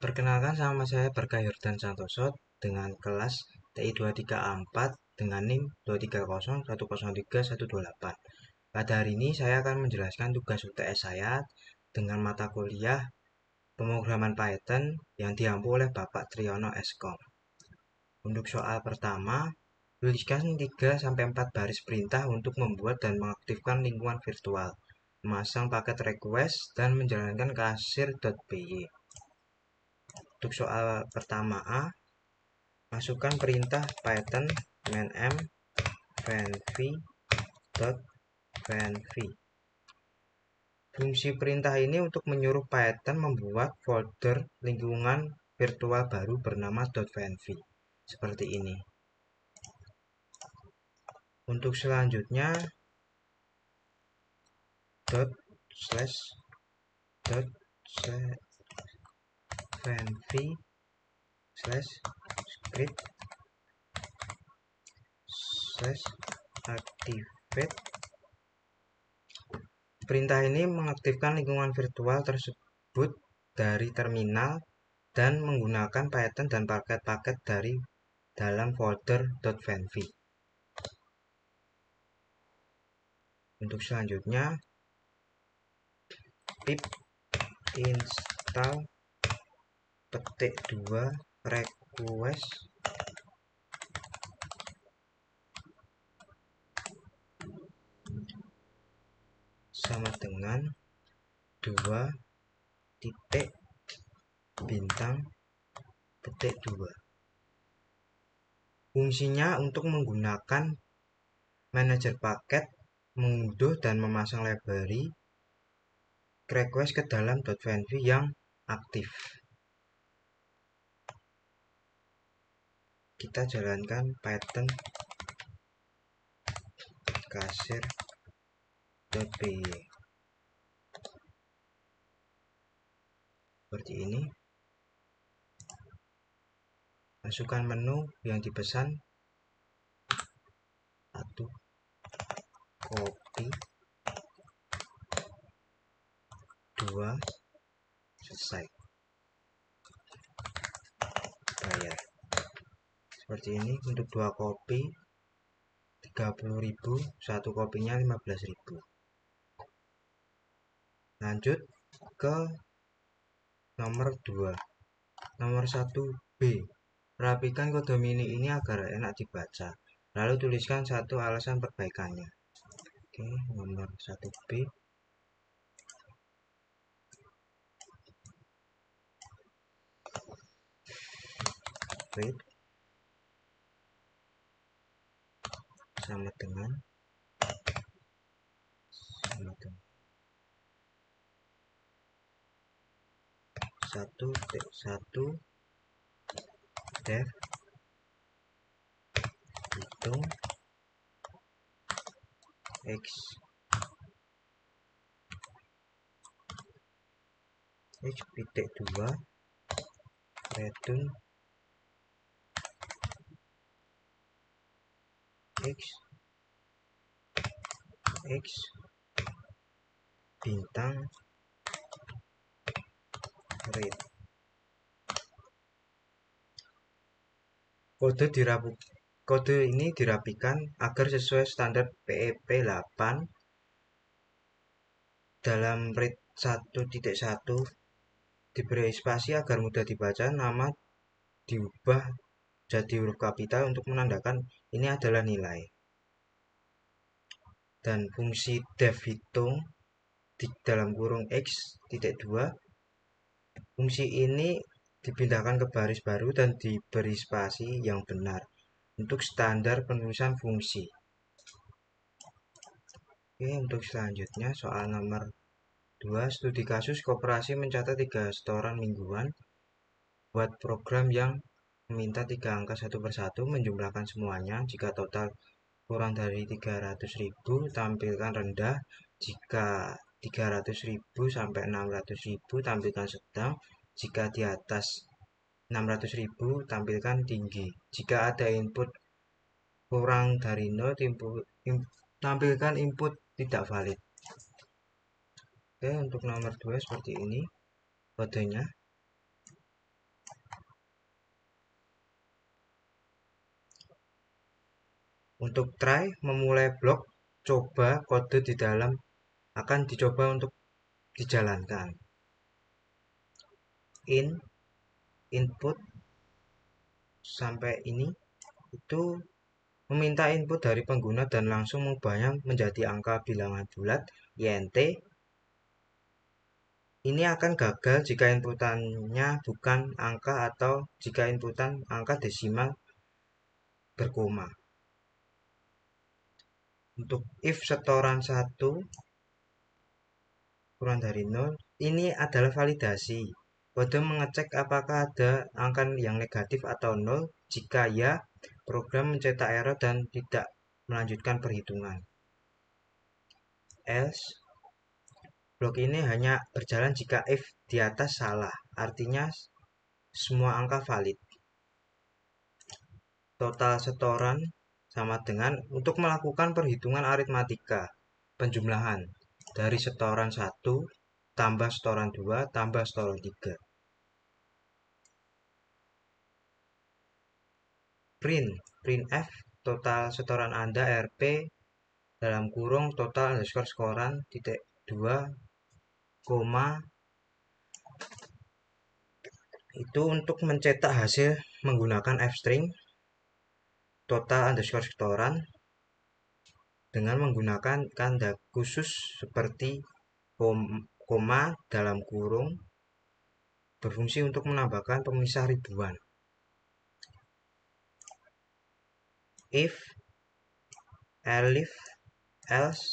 Perkenalkan, sama saya Berkah Yordan Santoso dengan kelas TI 23A4 dengan NIM 230103128. Pada hari ini saya akan menjelaskan tugas UTS saya dengan mata kuliah pemrograman Python yang diampu oleh Bapak Triyono Eskom. Untuk soal pertama, tuliskan 3-4 baris perintah untuk membuat dan mengaktifkan lingkungan virtual, memasang paket request, dan menjalankan kasir.py. Untuk soal pertama A, masukkan perintah Python main_m fanv.fanv. Fungsi perintah ini untuk menyuruh Python membuat folder lingkungan virtual baru bernama .fanv. Seperti ini. Untuk selanjutnya fanv/script/activate. Perintah ini mengaktifkan lingkungan virtual tersebut dari terminal dan menggunakan Python dan paket-paket dari dalam folder .fanv. Untuk selanjutnya pip install petik 2 request sama dengan 2 titik bintang petik 2. Fungsinya untuk menggunakan manajer paket, mengunduh dan memasang library request ke dalam .fanv yang aktif. Kita jalankan Python kasir.py seperti ini. Masukkan menu yang dipesan, 1 copy, 2 selesai, bayar. Seperti ini. Untuk 2 kopi 30.000, 1 kopinya 15.000. Lanjut ke nomor 2. Nomor 1B, rapikan kode mini ini agar enak dibaca, lalu tuliskan 1 alasan perbaikannya. Oke, nomor 1B. Read sama dengan 1.1 def hitung x titik 2 return x bintang read. Kode ini dirapikan agar sesuai standar PEP 8. Dalam read 1.1 diberi spasi agar mudah dibaca, nama diubah jadi huruf kapital untuk menandakan ini adalah nilai. Dan fungsi def hitung di dalam kurung x titik 2, fungsi ini dipindahkan ke baris baru dan diberi spasi yang benar untuk standar penulisan fungsi. Oke, untuk selanjutnya soal nomor 2, studi kasus koperasi mencatat 3 setoran mingguan. Buat program yang meminta 3 angka satu persatu, menjumlahkan semuanya. Jika total kurang dari 300.000, tampilkan rendah. Jika 300.000 sampai 600.000, tampilkan sedang. Jika di atas 600.000, tampilkan tinggi. Jika ada input kurang dari 0, tampilkan input tidak valid. Oke, untuk nomor 2 seperti ini kodenya. Untuk try memulai blok, coba kode di dalam akan dicoba untuk dijalankan. Input sampai ini itu meminta input dari pengguna dan langsung mengubahnya menjadi angka bilangan bulat INT. Ini akan gagal jika inputannya bukan angka atau jika inputan angka desimal berkoma. Untuk if setoran 1 kurang dari 0, ini adalah validasi. Kode mengecek apakah ada angka yang negatif atau 0. Jika ya, program mencetak error dan tidak melanjutkan perhitungan. Else, blok ini hanya berjalan jika if di atas salah, artinya semua angka valid. Total setoran sama dengan untuk melakukan perhitungan aritmatika, penjumlahan dari setoran 1 tambah setoran 2 tambah setoran 3. Printf total setoran Anda RP dalam kurung total underscore setoran titik 2 koma itu untuk mencetak hasil menggunakan f-string total underscore setoran dengan menggunakan tanda khusus seperti koma dalam kurung berfungsi untuk menambahkan pemisah ribuan. If, elif, else,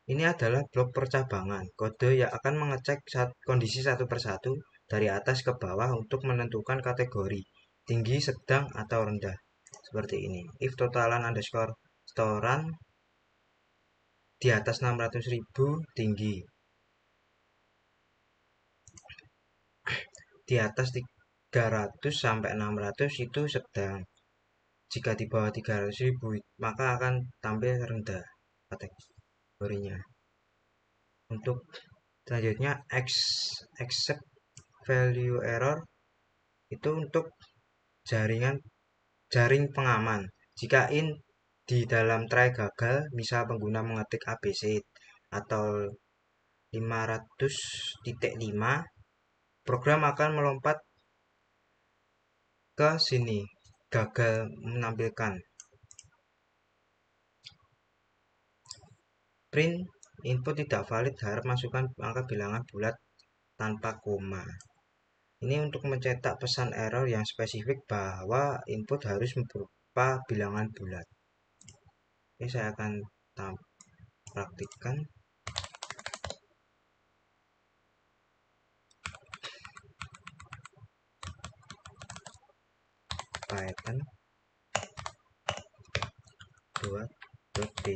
ini adalah blok percabangan. Kode yang akan mengecek kondisi satu persatu dari atas ke bawah untuk menentukan kategori tinggi, sedang, atau rendah. Seperti ini. If totalan underscore setoran di atas 600.000 tinggi. Di atas 300 sampai 600 itu sedang. Jika di bawah 300.000 maka akan tampil rendah kategorinya. Untuk selanjutnya accept value error itu untuk jaring pengaman. Jika di dalam try gagal, misal pengguna mengetik ABC atau 500.5, program akan melompat ke sini, gagal menampilkan. Print input tidak valid, harap masukkan angka bilangan bulat tanpa koma. Ini untuk mencetak pesan error yang spesifik bahwa input harus berupa bilangan bulat. Ini saya akan praktikkan. Python 2.py.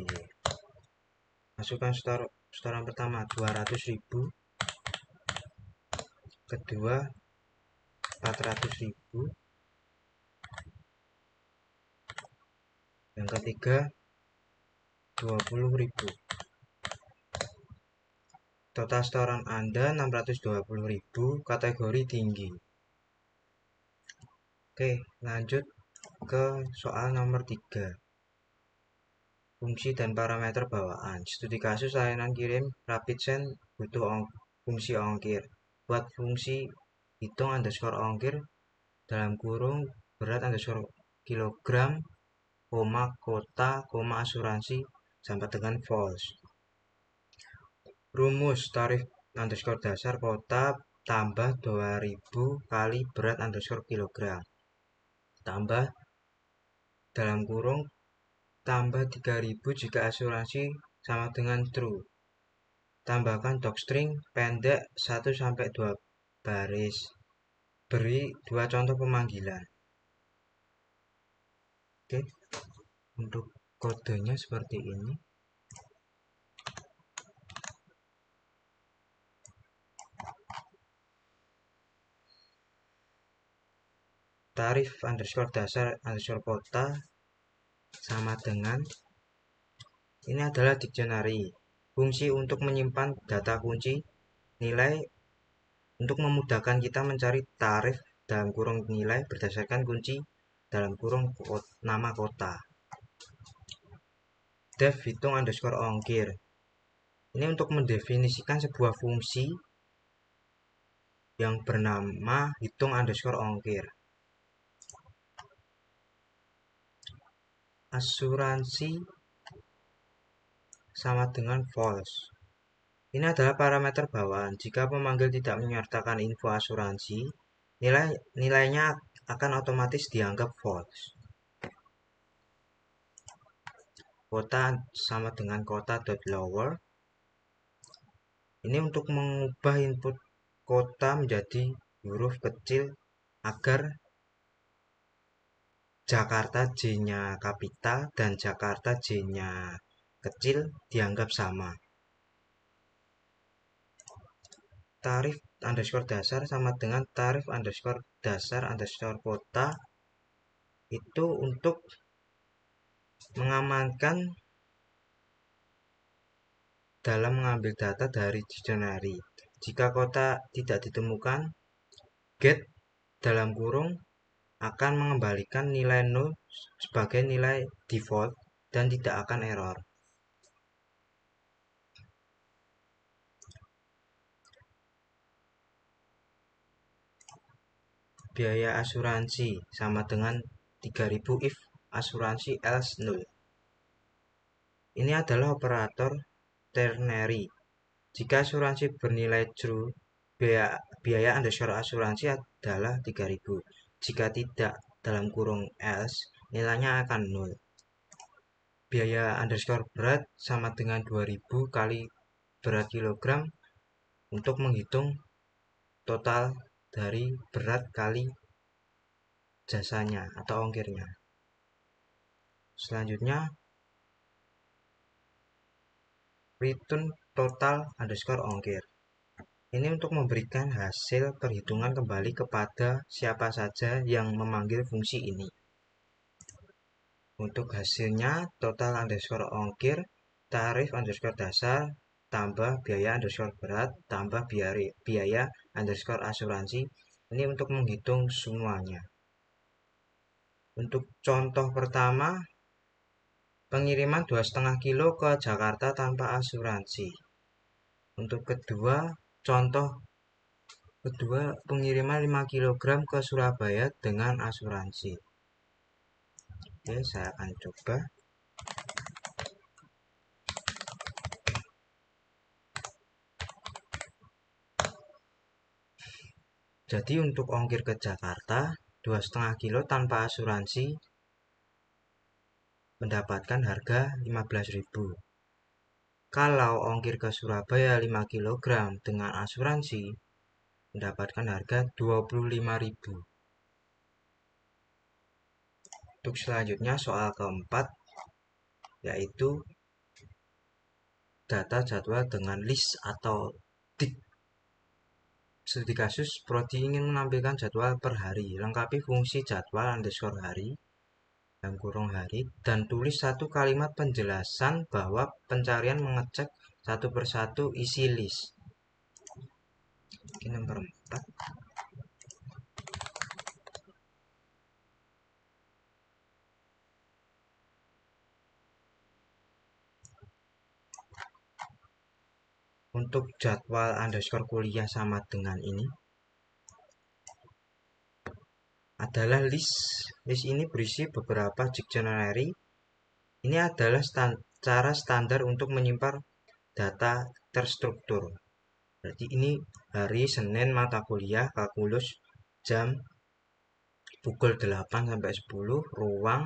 Masukkan setoran pertama 200.000, kedua 400.000, yang ketiga 20.000. Total setoran Anda 620.000, kategori tinggi. Oke, lanjut ke soal nomor 3. Fungsi dan parameter bawaan. Studi kasus layanan kirim rapid send butuh fungsi ongkir. Buat fungsi hitung underscore ongkir dalam kurung berat underscore kilogram, koma kota, koma asuransi sampai dengan false. Rumus tarif underscore dasar kota tambah 2000 kali berat underscore kilogram tambah dalam kurung tambah 3000 jika asuransi sama dengan true. Tambahkan docstring pendek 1 sampai 2 baris. Beri 2 contoh pemanggilan. Oke. Untuk kodenya seperti ini. Tarif underscore dasar underscore kota sama dengan ini adalah dictionary. Fungsi untuk menyimpan data kunci nilai untuk memudahkan kita mencari tarif dalam kurung nilai berdasarkan kunci dalam kurung nama kota. def hitung underscore ongkir. Ini untuk mendefinisikan sebuah fungsi yang bernama hitung underscore ongkir. Asuransi sama dengan false. Ini adalah parameter bawahan. Jika pemanggil tidak menyertakan info asuransi, nilainya akan otomatis dianggap false. Kota sama dengan kota.lower. Ini untuk mengubah input kota menjadi huruf kecil agar Jakarta J-nya kapital dan Jakarta J-nya kecil dianggap sama. Tarif underscore dasar sama dengan tarif underscore dasar underscore kota itu untuk mengamankan dalam mengambil data dari dictionary. Jika kota tidak ditemukan, get dalam kurung akan mengembalikan nilai 0 sebagai nilai default dan tidak akan error. Biaya asuransi sama dengan 3000 if asuransi else 0. Ini adalah operator ternary. Jika asuransi bernilai true, biaya underscore asuransi adalah 3000. Jika tidak dalam kurung else, nilainya akan 0. Biaya underscore berat sama dengan 2000 kali berat kilogram untuk menghitung total dari berat kali jasanya atau ongkirnya. Selanjutnya return total underscore ongkir. Ini untuk memberikan hasil perhitungan kembali kepada siapa saja yang memanggil fungsi ini. Untuk hasilnya total underscore ongkir, tarif underscore dasar, tambah biaya underscore berat, tambah biaya underscore asuransi. Ini untuk menghitung semuanya. Untuk contoh pertama, pengiriman 2,5 kilo ke Jakarta tanpa asuransi. Untuk contoh kedua, pengiriman 5 kg ke Surabaya dengan asuransi. Oke, saya akan coba. Jadi untuk ongkir ke Jakarta 2,5 kilo tanpa asuransi mendapatkan harga 15.000. Kalau ongkir ke Surabaya 5 kg dengan asuransi mendapatkan harga 25.000. Untuk selanjutnya soal keempat yaitu data jadwal dengan list atau dik. Studi kasus, Prodi ingin menampilkan jadwal per hari. Lengkapi fungsi jadwal underscore hari dalam kurung hari dan tulis satu kalimat penjelasan bahwa pencarian mengecek satu persatu isi list. Oke, nomor 4. Untuk jadwal underscore kuliah sama dengan ini adalah list. List ini berisi beberapa dictionary. Ini adalah cara standar untuk menyimpan data terstruktur. Berarti ini hari Senin mata kuliah kalkulus jam pukul 8 sampai 10, ruang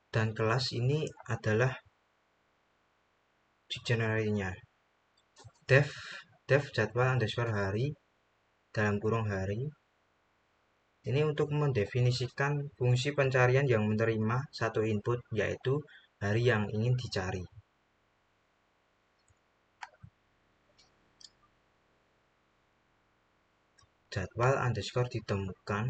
dan kelas ini adalah dictionary-nya. Def jadwal underscore hari dalam kurung hari. Ini untuk mendefinisikan fungsi pencarian yang menerima satu input yaitu hari yang ingin dicari. Jadwal underscore ditemukan.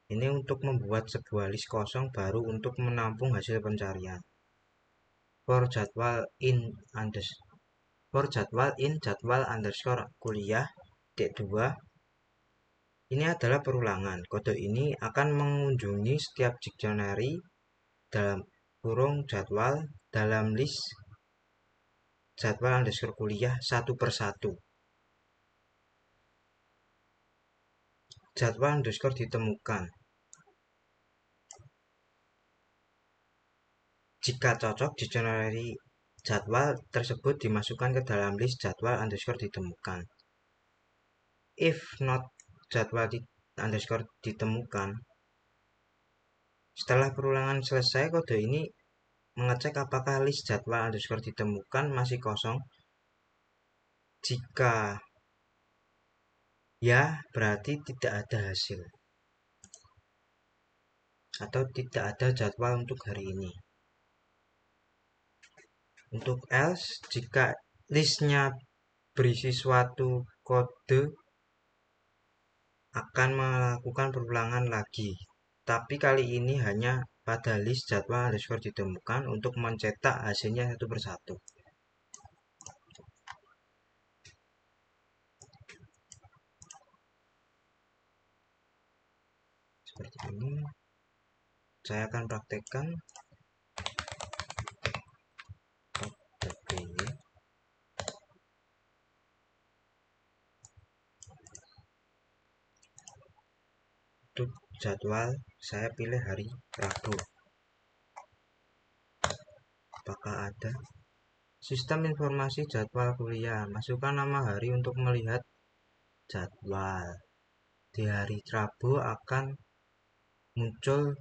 Ini untuk membuat sebuah list kosong baru untuk menampung hasil pencarian. For jadwal in jadwal underscore kuliah D2 Ini adalah perulangan. Kode ini akan mengunjungi setiap dictionary dalam kurung jadwal dalam list jadwal underscore kuliah satu per satu. Jadwal underscore ditemukan. Jika cocok, dictionary jadwal tersebut dimasukkan ke dalam list jadwal underscore ditemukan. If not jadwal underscore ditemukan. Setelah perulangan selesai, kode ini mengecek apakah list jadwal underscore ditemukan masih kosong. Jika ya, berarti tidak ada hasil atau tidak ada jadwal untuk hari ini. Untuk else, jika listnya berisi suatu kode, akan melakukan perulangan lagi. Tapi kali ini hanya pada list jadwal underscore ditemukan untuk mencetak hasilnya satu persatu. Seperti ini. Saya akan praktekkan. Untuk jadwal saya pilih hari Rabu. Apakah ada? Sistem informasi jadwal kuliah. Masukkan nama hari untuk melihat jadwal. Di hari Rabu akan muncul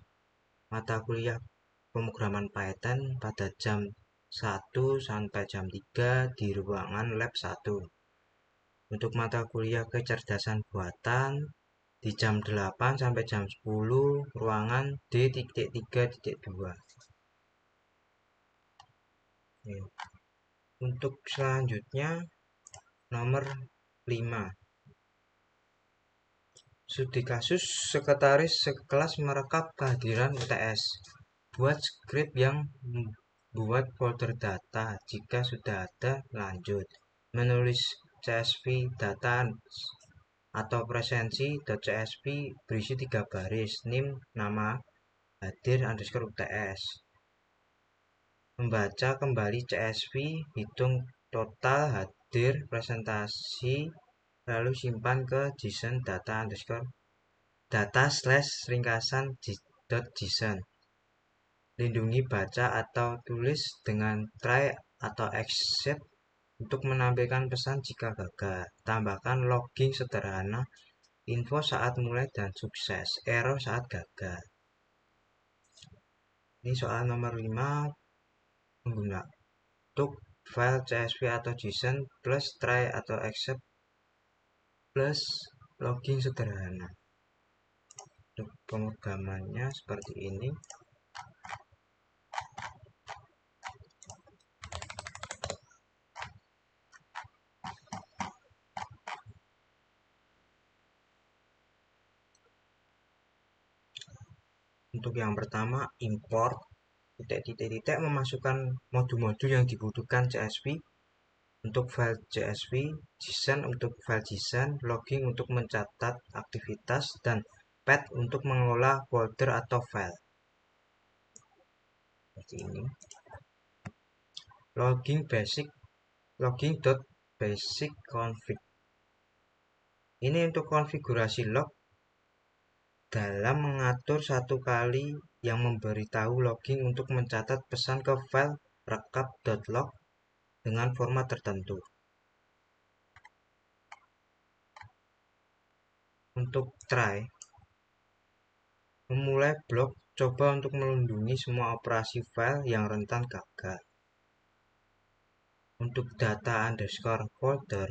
mata kuliah pemrograman Python pada jam 1 sampai jam 3 di ruangan lab 1. Untuk mata kuliah kecerdasan buatan di jam 8 sampai jam 10 ruangan D.3.2. Untuk selanjutnya nomor 5. Studi kasus sekretaris sekelas merekap kehadiran UTS. Buat script yang membuat folder data. Jika sudah ada, lanjut. Menulis CSV data atau presensi.csv berisi 3 baris. Name, nama, hadir underscore UTS. Membaca kembali CSV, hitung total hadir presentasi, lalu simpan ke JSON data slash ringkasan .json. Lindungi baca atau tulis dengan try atau except untuk menampilkan pesan jika gagal. Tambahkan logging sederhana, info saat mulai dan sukses, error saat gagal. Ini soal nomor 5 menggunakan untuk file CSV atau JSON plus try atau except plus logging sederhana. Untuk pemrogramannya seperti ini. Untuk yang pertama, import titik memasukkan modul-modul yang dibutuhkan CSV. Untuk file CSV, JSON untuk file JSON, logging untuk mencatat aktivitas, dan path untuk mengelola folder atau file. Seperti ini. Logging.basic config. Ini untuk konfigurasi log dalam mengatur satu kali yang memberitahu logging untuk mencatat pesan ke file rekap.log dengan format tertentu. Untuk try, memulai blok coba untuk melindungi semua operasi file yang rentan gagal. Untuk data underscore folder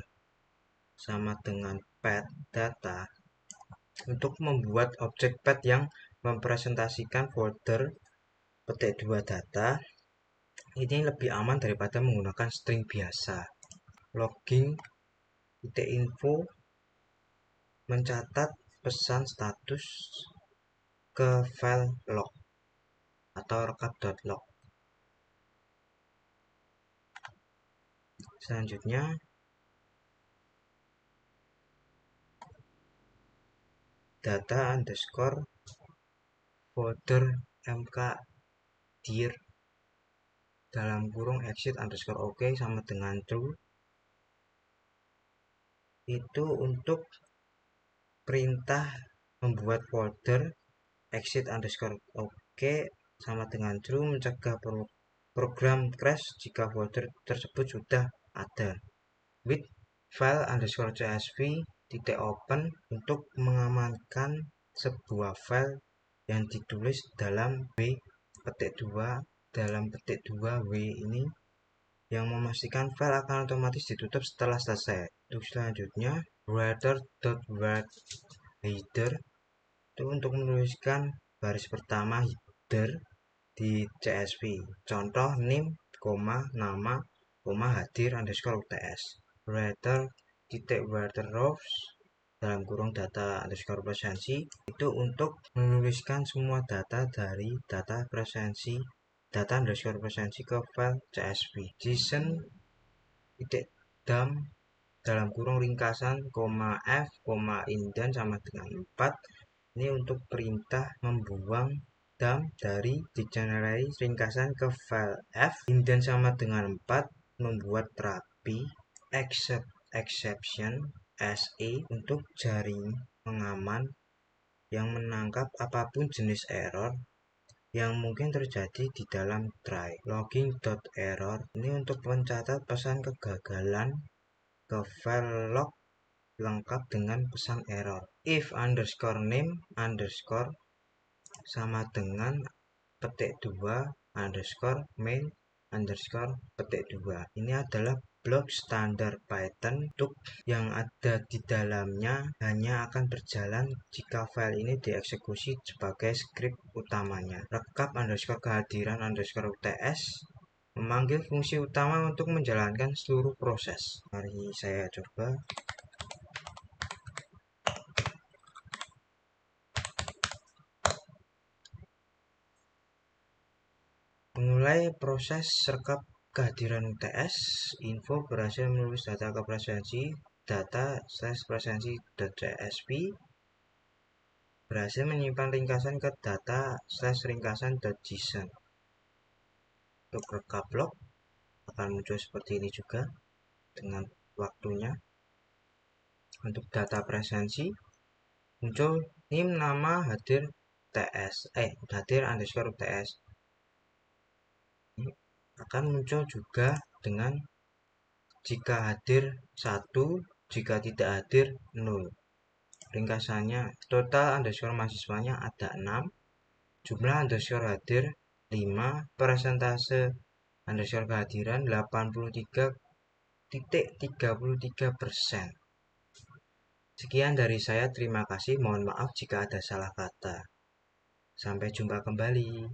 sama dengan path data. Untuk membuat objek path yang mempresentasikan folder petik 2 data, ini lebih aman daripada menggunakan string biasa. Logging.info mencatat pesan status ke file log atau rekap.log. Selanjutnya data underscore folder mk dir dalam kurung exit underscore OK sama dengan true. Itu untuk perintah membuat folder exit underscore OK sama dengan true, mencegah program crash jika folder tersebut sudah ada. With file underscore csv titik open untuk mengamankan sebuah file yang ditulis dalam w petik 2 dalam petik 2 w ini, yang memastikan file akan otomatis ditutup setelah selesai. Untuk selanjutnya, writer.write header itu untuk menuliskan baris pertama header di CSV. Contoh name, nama, hadir underscore UTS. Writer titik writer rows dalam kurung data underscore presensi itu untuk menuliskan semua data dari data underscore presensi ke file CSV. JSON titik dump dalam kurung ringkasan, f, indent sama dengan 4. Ini untuk perintah membuang dump dari dictionary ringkasan ke file f, indent sama dengan 4, membuat rapi, exception SE untuk jaring pengaman yang menangkap apapun jenis error yang mungkin terjadi di dalam try. Logging.error ini untuk mencatat pesan kegagalan ke file log lengkap dengan pesan error. If underscore name underscore sama dengan petik 2 underscore main underscore petik 2. Ini adalah blok standar Python untuk yang ada di dalamnya hanya akan berjalan jika file ini dieksekusi sebagai script utamanya. Rekap underscore kehadiran underscore UTS memanggil fungsi utama untuk menjalankan seluruh proses. Mari saya coba. Memulai proses rekap kehadiran UTS, info berhasil menulis data ke presensi, data/presensi.csv berhasil menyimpan ringkasan ke data/ringkasan.json. Untuk rekap log akan muncul seperti ini juga dengan waktunya. Untuk data presensi muncul name, nama, hadir underscore UTS. Akan muncul juga dengan jika hadir 1, jika tidak hadir 0. Ringkasannya total underscore mahasiswanya ada 6, jumlah underscore hadir 5, persentase underscore kehadiran 83.33%. Sekian dari saya, terima kasih, mohon maaf jika ada salah kata. Sampai jumpa kembali.